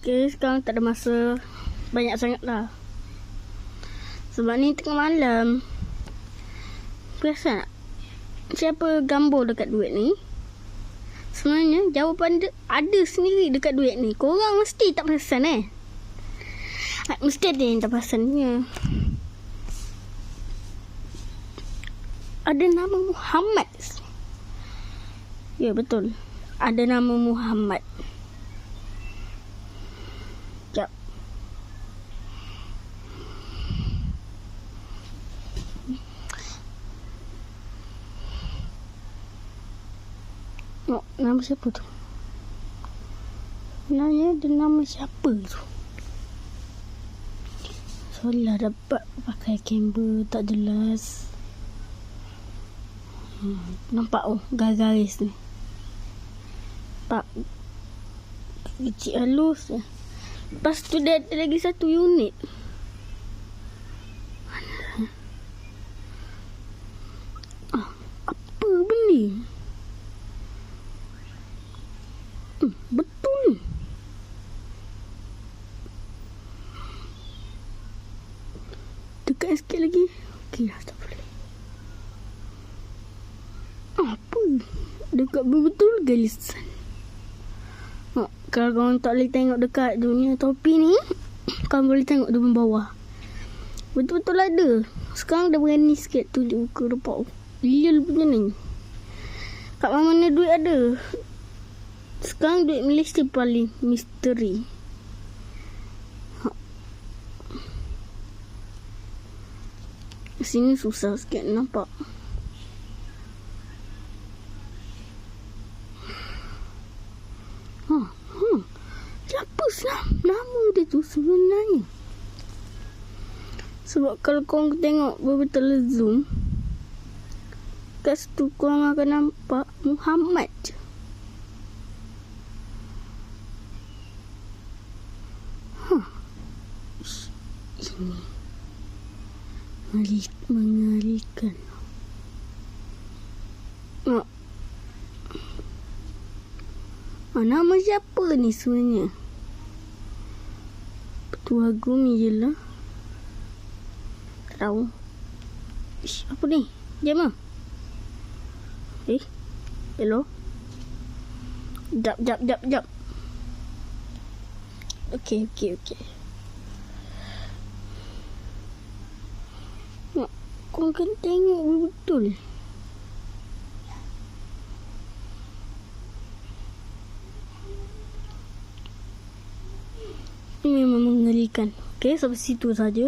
Okay, sekarang tak ada masa banyak sangat lah. Sebab ni tengah malam. Perasan tak? Siapa gambar dekat duit ni? Sebenarnya jawapan dia ada sendiri dekat duit ni. Korang mesti tak perasan mesti ada yang tak perasannya. Ada nama Muhammad. Ya, betul. Ada nama Muhammad. Sekejap. Oh, nama siapa tu? Sebenarnya dia nama siapa tu? Soalnya dapat pakai kamera tak jelas. Nampak garis ni. Pak kecil halus. Lepas tu dia ada lagi satu unit. Apa benda? Betul ni. Dekat sikit lagi. Okey, tak boleh. Apa? Dekat betul galisan. Kalau korang tak boleh tengok dekat dunia topi ni, korang boleh tengok di bawah. Betul-betul ada. Sekarang dah berani sikit tunjuk ke depan. Real punya ni. Kat mana duit ada. Sekarang duit Malaysia paling misteri. Sini susah sikit nampak. Siapa nama dia tu sebenarnya? Sebab kalau korang tengok betul-betul zoom, kat situ korang akan nampak Muhammad je. Ini mengerikan. Nama siapa ni sebenarnya? Petua Gumi je lah. Tak tahu. Apa ni? Diam lah. Hello? Jap. Okey. Kau kan tengok betul. Ini memang mengerikan. Okey, sampai situ saja.